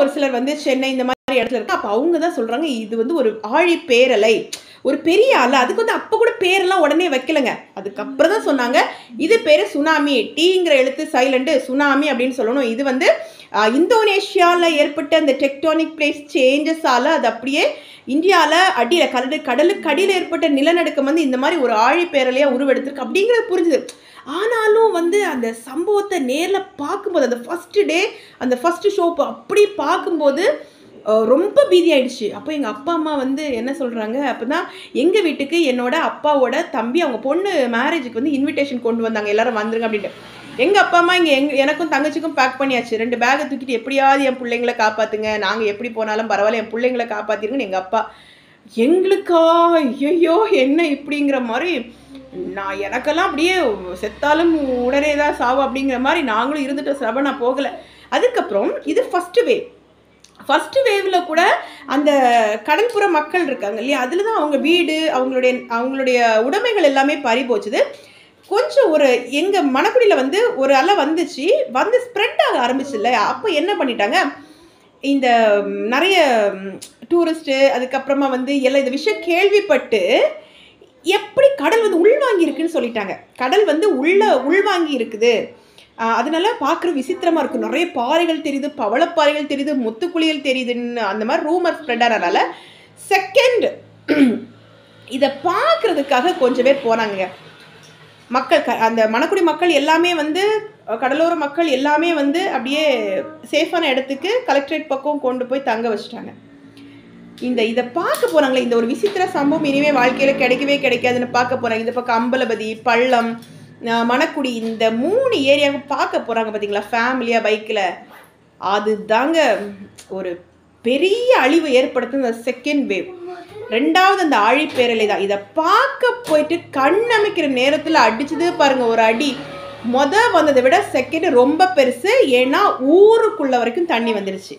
ஒரு சிலர் வந்து சென்னை இந்த மாதிரி இடத்துல இருக்கு. அப்போ அவங்க தான் சொல்றாங்க இது வந்து ஒரு ஆழி பேரலை, ஒரு பெரிய அலை. அதுக்கு வந்து அப்போ கூட பேரெல்லாம் உடனே வைக்கலங்க. அதுக்கப்புறம் தான் சொன்னாங்க இது பேர் சுனாமி. டீங்கிற எழுத்து சைலண்ட், சுனாமி அப்படின்னு சொல்லணும். இது வந்து இந்தோனேஷியாவில் ஏற்பட்ட அந்த டெக்டானிக் பிளேட் சேஞ்சஸால் அது அப்படியே இந்தியாவில் அடியில் கடலுக்கு அடியில் ஏற்பட்ட நிலநடுக்கம் வந்து இந்த மாதிரி ஒரு ஆழி பேரலையாக உருவெடுத்திருக்கு அப்படிங்கிறது புரிஞ்சுது. ஆனாலும் வந்து அந்த சம்பவத்தை நேரில் பார்க்கும்போது அந்த ஃபஸ்ட்டு டே அந்த ஃபஸ்ட்டு ஷோ அப்படி பார்க்கும்போது ரொம்ப பீதி ஆயிடுச்சு. அப்போ எங்கள் அப்பா அம்மா வந்து என்ன சொல்கிறாங்க, அப்போ தான் எங்கள் வீட்டுக்கு என்னோட அப்பாவோட தம்பி அவங்க பொண்ணு மேரேஜுக்கு வந்து இன்விடேஷன் கொண்டு வந்தாங்க, எல்லோரும் வந்துருங்க அப்படின்ட்டு. எங்கள் அப்பா அம்மா இங்கே எனக்கும் தங்கச்சிக்கும் பேக் பண்ணியாச்சு. 2 பேக்கை தூக்கிட்டு எப்படியாவது என் பிள்ளைங்களை காப்பாற்றுங்க, நாங்கள் எப்படி போனாலும் பரவாயில்ல என் பிள்ளைங்களை காப்பாற்றிருங்கன்னு எங்கள் அப்பா. எங்களுக்கா ஐயோ என்ன இப்படிங்கிற மாதிரி நான் எனக்கெல்லாம் அப்படியே செத்தாலும் உடனே தான் சாவு அப்படிங்கிற மாதிரி நாங்களும் இருந்துட்டு சபை நான் போகலை. அதுக்கப்புறம் இது ஃபஸ்ட்டு வேவில் கூட அந்த கடல்புற மக்கள் இருக்காங்க இல்லையா, அதில் தான் அவங்க வீடு அவங்களுடைய உடைமைகள் எல்லாமே பறி போச்சுது. கொஞ்சம் ஒரு எங்கள் மணக்குடியில் வந்து ஒரு அலை வந்துச்சு, வந்து ஸ்ப்ரெட் ஆக ஆரம்பிச்சு இல்லையா. அப்போ என்ன பண்ணிட்டாங்க, இந்த நிறைய டூரிஸ்ட்டு அதுக்கப்புறமா வந்து எல்லாம் இந்த விஷயம் கேள்விப்பட்டு எப்படி கடல் வந்து உள்வாங்கி இருக்குன்னு சொல்லிட்டாங்க. கடல் வந்து உள்வாங்கி இருக்குது, அதனால பார்க்குற விசித்திரமாக இருக்கும். நிறைய பாறைகள் தெரியுது, பவளப்பாறைகள் தெரியுது, முத்துக்குளியல் தெரியுதுன்னு அந்த மாதிரி ரூமர் ஸ்ப்ரெட் ஆனதுனால செகண்ட் இதை பார்க்குறதுக்காக கொஞ்சம் பேர் போனாங்க. மக்கள் அந்த மணக்குடி மக்கள் எல்லாமே வந்து கடலோர மக்கள் எல்லாமே வந்து அப்படியே சேஃபான இடத்துக்கு கலெக்டரேட் பக்கம் கொண்டு போய் தங்க வச்சுட்டாங்க. இதை பார்க்க போகிறாங்களே, இந்த ஒரு விசித்திர சம்பவம் இனிமேல் வாழ்க்கையில் கிடைக்கவே கிடைக்காதுன்னு பார்க்க போகிறாங்க. இந்த பக்கம் அம்பலபதி, பள்ளம், மணக்குடி இந்த 3 ஏரியாவுக்கு பார்க்க போகிறாங்க பார்த்தீங்களா, ஃபேமிலியாக பைக்கில். அது தாங்க ஒரு பெரிய அழிவு ஏற்படுத்தும் செகண்ட் வேவ். 2வது அந்த ஆழிப்பேரலை தான். இதை பார்க்க போயிட்டு கண்ணமைக்கிற நேரத்தில் அடிச்சது பாருங்க ஒரு அடி. வந்ததை விட செகண்ட் ரொம்ப பெருசு. ஏன்னா ஊருக்குள்ள வரைக்கும் தண்ணி வந்துடுச்சு.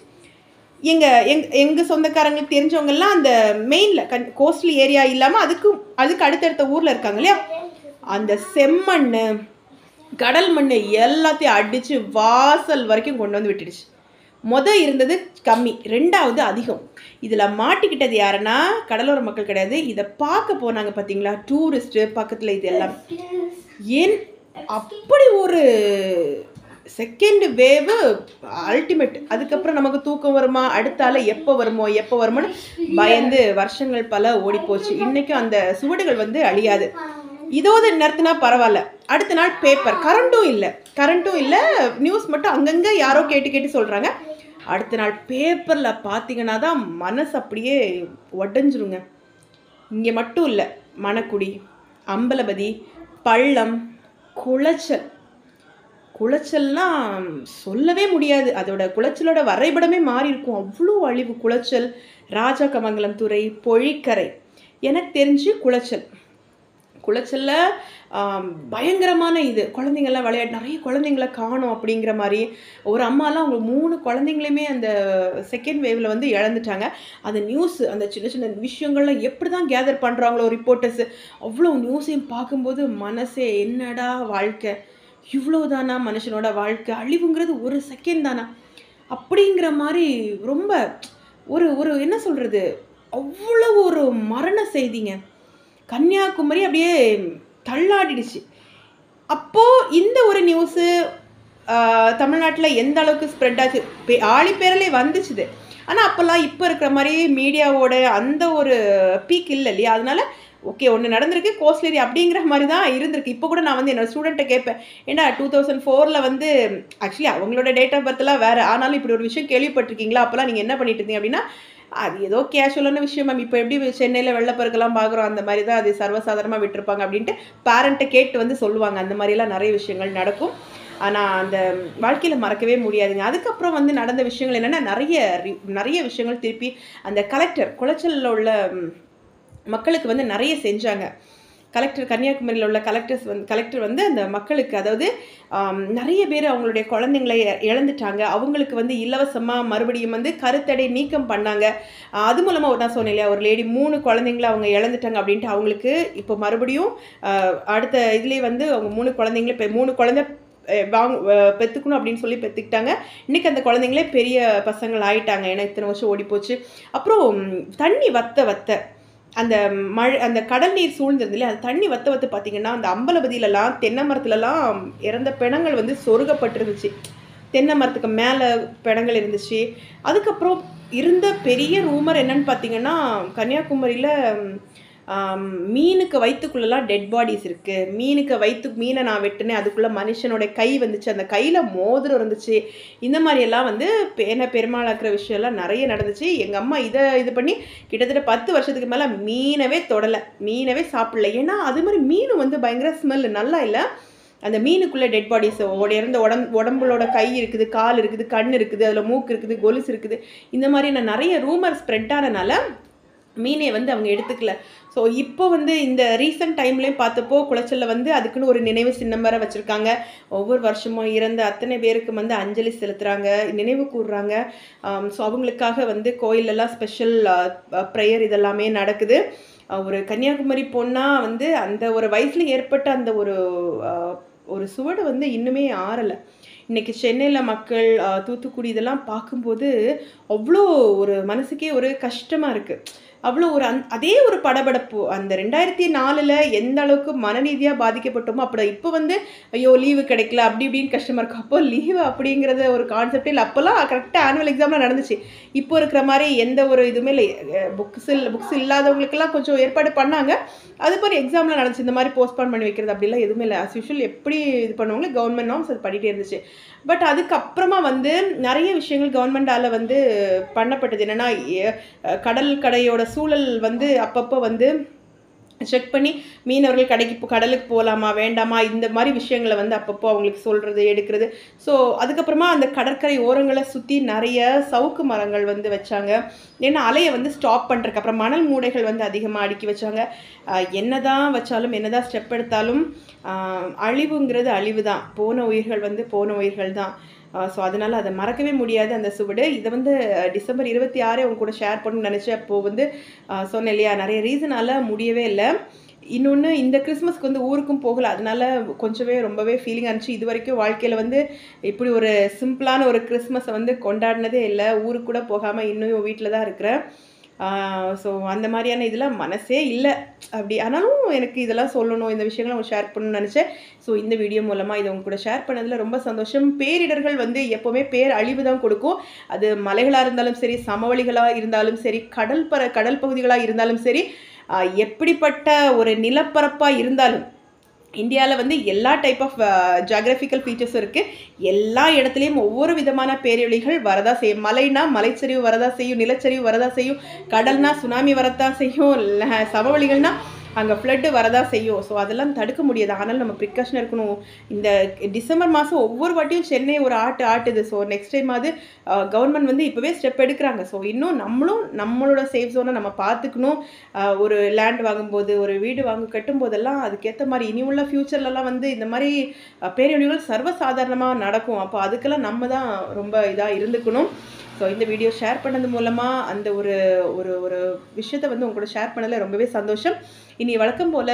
எங்கள் சொந்தக்காரங்களுக்கு தெரிஞ்சவங்கெல்லாம் அந்த மெயினில் கோஸ்டல் ஏரியா இல்லாமல் அதுக்கு அடுத்தடுத்த ஊரில் இருக்காங்க இல்லையா, அந்த செம்மண் கடல் மண் எல்லாத்தையும் அடித்து வாசல் வரைக்கும் கொண்டு வந்து விட்டுடுச்சு. இருந்தது கம்மி, 2வது அதிகம். இதில் மாட்டிக்கிட்டது யாருன்னா கடலோர மக்கள் கிடையாது, இதை பார்க்க போனாங்க பார்த்தீங்களா டூரிஸ்ட்டு பக்கத்தில். இது எல்லாம் ஏன் அப்படி ஒரு செகண்ட் வேவு அல்டிமேட். அதுக்கப்புறம் நமக்கு தூக்கம் வருமா, அடுத்தால எப்போ வருமோன்னு பயந்து வருஷங்கள் பல ஓடிப்போச்சு. இன்றைக்கும் அந்த சுவடுகள் வந்து அழியாது. இதோடு நிறுத்தினா பரவாயில்ல. அடுத்த நாள் பேப்பர், கரண்ட்டும் இல்லை, நியூஸ் மட்டும் அங்கங்கே யாரோ கேட்டு சொல்கிறாங்க. அடுத்த நாள் பேப்பரில் பார்த்தீங்கன்னா தான் மனசு அப்படியே உடஞ்சிருங்க. இங்கே மட்டும் இல்லை, மணக்குடி, அம்பலபதி, பள்ளம், குளச்சல்லாம் சொல்லவே முடியாது. அதோட குளச்சலோட வரைபடமே மாறி இருக்கும். அவ்வளோ அழிவு. குளச்சல், ராஜாக்கமங்கலம் துறை, பொழிக்கரை. எனக்கு தெரிஞ்சு குளச்சலில் பயங்கரமான இது. குழந்தைங்கள்லாம் நிறைய குழந்தைங்கள காணும் அப்படிங்கிற மாதிரி. ஒரு அம்மாலாம் அவங்க 3 குழந்தைங்களையுமே அந்த செகண்ட் வேவில் வந்து இழந்துட்டாங்க. அந்த நியூஸ், அந்த சின்ன சின்ன விஷயங்கள்லாம் எப்படி தான் கேதர் பண்ணுறாங்களோ ரிப்போர்ட்டர்ஸு, அவ்வளோ நியூஸையும் பார்க்கும்போது மனசே என்னடா வாழ்க்கை, இவ்வளோதானா மனுஷனோட வாழ்க்கை, அழிவுங்கிறது ஒரு செகண்ட் தானா அப்படிங்கிற மாதிரி ரொம்ப ஒரு என்ன சொல்கிறது, அவ்வளோ ஒரு மரண செய்திங்க. கன்னியாகுமரி அப்படியே தள்ளாடிடுச்சு. அப்போது இந்த ஒரு நியூஸு தமிழ்நாட்டில் எந்த அளவுக்கு ஸ்ப்ரெட் ஆச்சு. ஆழிப்பேரலே வந்துச்சுது. ஆனால் அப்போல்லாம் இப்போ இருக்கிற மாதிரி மீடியாவோட அந்த ஒரு பீக் இல்லை இல்லையா. அதனால ஓகே ஒன்று நடந்திருக்கு கோஸ்டல் ஏரியா அப்படிங்கிற மாதிரி தான் இருந்திருக்கு. இப்போ கூட நான் வந்து என்னோடய ஸ்டூடெண்ட்டை கேட்பேன், ஏன்னா 2004 வந்து ஆக்சுவலி அவங்களோட டேட் ஆஃப் பர்த்லாம் வேறு, ஆனாலும் இப்படி ஒரு விஷயம் கேள்விப்பட்டிருக்கீங்களா, அப்போல்லாம் நீங்கள் என்ன பண்ணிட்டு இருந்தீங்க அப்படின்னா, அது ஏதோ கேஷுவலான விஷயம் மேம், இப்போ எப்படி சென்னையில் வெள்ளப்பெருக்கெல்லாம் பார்க்குறோம் அந்த மாதிரி தான் அது சர்வசாதாரணமாக விட்டுருப்பாங்க அப்படின்ட்டு பேரண்ட்டை கேட்டு வந்து சொல்லுவாங்க. அந்த மாதிரிலாம் நிறைய விஷயங்கள் நடக்கும். ஆனால் அந்த வாழ்க்கையில் மறக்கவே முடியாதுங்க. அதுக்கப்புறம் வந்து நடந்த விஷயங்கள் என்னென்னா, நிறைய விஷயங்கள் திருப்பி அந்த குளச்சலில் உள்ள மக்களுக்கு வந்து நிறைய செஞ்சாங்க. கன்னியாகுமரியில் உள்ள கலெக்டர் வந்து அந்த மக்களுக்கு, அதாவது நிறைய பேர் அவங்களுடைய குழந்தைங்களை இழந்துட்டாங்க. அவங்களுக்கு வந்து இலவசமாக மறுபடியும் வந்து கருத்தடை நீக்கம் பண்ணாங்க. அது மூலமாக நான் சொன்னேன் இல்லையா, ஒரு லேடி 3 குழந்தைங்களை அவங்க இழந்துட்டாங்க அப்படின்ட்டு அவங்களுக்கு இப்போ மறுபடியும் அடுத்த இதுலேயே வந்து அவங்க 3 குழந்தைங்கள 3 குழந்தை பெற்றுக்கணும் அப்படின்னு சொல்லி பெற்றுக்கிட்டாங்க. இன்றைக்கி அந்த குழந்தைங்களே பெரிய பசங்கள் ஆகிட்டாங்க. ஏன்னா இத்தனை வருஷம் ஓடி போச்சு. அப்புறம் தண்ணி வத்த அந்த அந்த கடல் நீர் சூழ்ந்திருந்து இல்லையா, அந்த தண்ணி வத்த பார்த்தீங்கன்னா அந்த அம்பலபதியிலலாம் தென்னை மரத்துலலாம் இறந்த பிணங்கள் வந்து சொருகப்பட்டிருந்துச்சு. தென்னை மரத்துக்கு மேலே பிணங்கள் இருந்துச்சு. அதுக்கப்புறம் இருந்த பெரிய ரூமர் என்னன்னு பார்த்தீங்கன்னா, கன்னியாகுமரியில் மீனுக்கு வயிற்றுக்குள்ளெல்லாம் டெட் பாடிஸ் இருக்குது. மீனை நான் வெட்டினேன், அதுக்குள்ளே மனுஷனோட கை வந்துச்சு, அந்த கையில் மோதிரம் இருந்துச்சு. இந்த மாதிரியெல்லாம் வந்து பெருமாளாக்குற விஷயம்லாம் நிறைய நடந்துச்சு. எங்கள் அம்மா இது பண்ணி கிட்டத்தட்ட 10 வருஷத்துக்கு மேலே மீனவே தொடலை, மீனவே சாப்பிடல. ஏன்னா அது மாதிரி மீன் வந்து பயங்கர ஸ்மெல் நல்லா இல்லை. அந்த மீனுக்குள்ளே டெட் பாடிஸ் இறந்த உடம்புலோட கை இருக்குது, கால் இருக்குது, கண் இருக்குது, அதில் மூக்கு இருக்குது, கொலுசு இருக்குது. இந்த மாதிரி நான் நிறைய ரூமர் ஸ்ப்ரெட் ஆனனால மீனை வந்து அவங்க எடுத்துக்கல. ஸோ இப்போ வந்து இந்த ரீசெண்ட் டைம்லேயும் பார்த்தப்போ குளச்சலில் வந்து அதுக்குன்னு ஒரு நினைவு சின்னம் வேற வச்சுருக்காங்க. ஒவ்வொரு வருஷமும் இறந்த அத்தனை பேருக்கு வந்து அஞ்சலி செலுத்துகிறாங்க, நினைவு கூறுறாங்க. ஸோ அவங்களுக்காக வந்து கோயிலெல்லாம் ஸ்பெஷல் ப்ரேயர் இதெல்லாமே நடக்குது. ஒரு கன்னியாகுமரி பொண்ணாக வந்து அந்த ஒரு வயசில் ஏற்பட்ட அந்த ஒரு சுவடு வந்து இன்னுமே ஆறலை. இன்றைக்கி சென்னையில் மக்கள் தூத்துக்குடி இதெல்லாம் பார்க்கும்போது அவ்வளோ ஒரு மனசுக்கே ஒரு கஷ்டமாக இருக்குது. அவ்வளோ அதே ஒரு படபடப்பு அந்த 2004 எந்த அளவுக்கு மனநீதியாக பாதிக்கப்பட்டோமோ அப்படி இப்போ வந்து ஐயோ லீவு கிடைக்கல அப்படி இப்படின்னு கஷ்டமாக இருக்கும். அப்போ லீவு அப்படிங்கிறத ஒரு கான்செப்டே இல்லை. அப்போல்லாம் கரெக்டாக ஆனுவல் எக்ஸாம்லாம் நடந்துச்சு. இப்போ இருக்கிற மாதிரி எந்த ஒரு இதுவுமே இல்லை. புக்ஸ் இல்லாதவங்களுக்கெல்லாம் கொஞ்சம் ஏற்பாடு பண்ணாங்க. அது மாதிரி எக்ஸாம்லாம் நடந்துச்சு. இந்த மாதிரி போஸ்ட்பான் பண்ணி வைக்கிறது அப்படிலாம் எதுவுமே இல்லை. அஸ் யூஷுவல் எப்படி இது பண்ணுவாங்களோ கவர்மெண்ட் நார்ம்ஸ் அது பண்ணிகிட்டே இருந்துச்சு. பட் அதுக்கப்புறமா வந்து நிறைய விஷயங்கள் கவர்மெண்டால் வந்து பண்ணப்பட்டது. என்னென்னா கடல் கடையோட சூழல் வந்து அப்பப்போ வந்து செக் பண்ணி மீனவர்கள் கடலுக்கு போகலாமா வேண்டாமா இந்த மாதிரி விஷயங்களை வந்து அப்பப்போ அவங்களுக்கு சொல்கிறது எடுக்கிறது. ஸோ அதுக்கப்புறமா அந்த கடற்கரை ஓரங்களை சுற்றி நிறைய சவுக்கு மரங்கள் வந்து வச்சாங்க. ஏன்னா அலையை வந்து ஸ்டாப் பண்ணுறதுக்கு. அப்புறம் மணல் மூடைகள் வந்து அதிகமாக அடுக்கி வச்சாங்க. என்னதான் வச்சாலும் என்னதான் ஸ்டெப் எடுத்தாலும் அழிவுங்கிறது அழிவு தான். போன உயிர்கள் வந்து போன உயிர்கள் தான். ஸோ அதனால் அதை மறக்கவே முடியாது அந்த சுவடு. இதை வந்து டிசம்பர் 26 அவங்க கூட ஷேர் பண்ணணும்னு நினச்சேன். அப்போது வந்து சொன்னேன் இல்லையா, நிறைய ரீசனால் முடியவே இல்லை. இன்னொன்று இந்த கிறிஸ்மஸ்க்கு வந்து ஊருக்கும் போகலை. அதனால கொஞ்சமே ரொம்பவே ஃபீலிங்காக இருந்துச்சு. இது வரைக்கும் வாழ்க்கையில் வந்து இப்படி ஒரு சிம்பிளான ஒரு கிறிஸ்மஸை வந்து கொண்டாடினதே இல்லை. ஊருக்கு கூட போகாமல் இன்னும் வீட்டில் தான் இருக்கிறேன். ஸோ அந்த மாதிரியான இதெல்லாம் மனசே இல்லை அப்படி. ஆனாலும் எனக்கு இதெல்லாம் சொல்லணும், இந்த விஷயங்களை அவங்க ஷேர் பண்ணணும்னு நினச்சேன். ஸோ இந்த வீடியோ மூலமாக இதை உங்க கூட ஷேர் பண்ணதில் ரொம்ப சந்தோஷம். பேரிடர்கள் வந்து எப்போவுமே பேர் அழிவு தான் கொடுக்கும். அது மலைகளாக இருந்தாலும் சரி, சமவெளிகளாக இருந்தாலும் சரி, கடல் பகுதிகளாக இருந்தாலும் சரி, எப்படிப்பட்ட ஒரு நிலப்பரப்பாக இருந்தாலும் இந்தியாவில் வந்து எல்லா டைப் ஆஃப் ஜியாகிரபிக்கல் ஃபீச்சர்ஸும் இருக்குது. எல்லா இடத்துலையும் ஒவ்வொரு விதமான பேரொழிகள் வரதா செய்யும். மலைனா மலைச்சரிவு வரதா செய்யும், நிலச்சரிவு வரதா செய்யும், கடல்னா சுனாமி வரதான் செய்யும், சமவெளிகள்னா அங்கே ஃப்ளட்டு வரதா செய்யும். ஸோ அதெல்லாம் தடுக்க முடியாது. ஆனால் நம்ம ப்ரிகாஷன் இருக்கணும். இந்த டிசம்பர் மாதம் ஒவ்வொரு வாட்டியும் சென்னை ஒரு ஆட்டுது. ஸோ நெக்ஸ்ட் டைம் அது கவர்மெண்ட் வந்து இப்போவே ஸ்டெப் எடுக்கிறாங்க. ஸோ இன்னும் நம்மளோட சேஃப் ஜோனை நம்ம பார்த்துக்கணும். ஒரு லேண்ட் வாங்கும்போது, ஒரு வீடு கட்டும்போதெல்லாம் அதுக்கேற்ற மாதிரி இனி உள்ள ஃப்யூச்சர்லலாம் வந்து இந்த மாதிரி பேரழிவுகள் சர்வசாதாரணமாக நடக்கும். அப்போ அதுக்கெல்லாம் நம்ம தான் ரொம்ப இதாக இருந்துக்கணும். ஸோ இந்த வீடியோ ஷேர் பண்ணது மூலமாக அந்த ஒரு ஒரு விஷயத்தை வந்து உங்களோட ஷேர் பண்ணதில் ரொம்பவே சந்தோஷம். இனி வழக்கம் போல்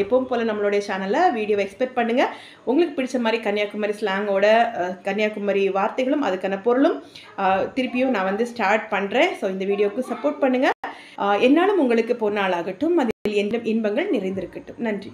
எப்பவும் போல் நம்மளுடைய சேனலில் வீடியோவை எக்ஸ்பெக்ட் பண்ணுங்கள். உங்களுக்கு பிடிச்ச மாதிரி கன்னியாகுமரி ஸ்லாங்கோட கன்னியாகுமரி வார்த்தைகளும் அதுக்கான பொருளும் திருப்பியும் நான் வந்து ஸ்டார்ட் பண்ணுறேன். ஸோ இந்த வீடியோவுக்கு சப்போர்ட் பண்ணுங்கள். என்னாலும் உங்களுக்கு பொன்னாளாகட்டும், அதில் எந்த இன்பங்கள் நிறைந்திருக்கட்டும். நன்றி.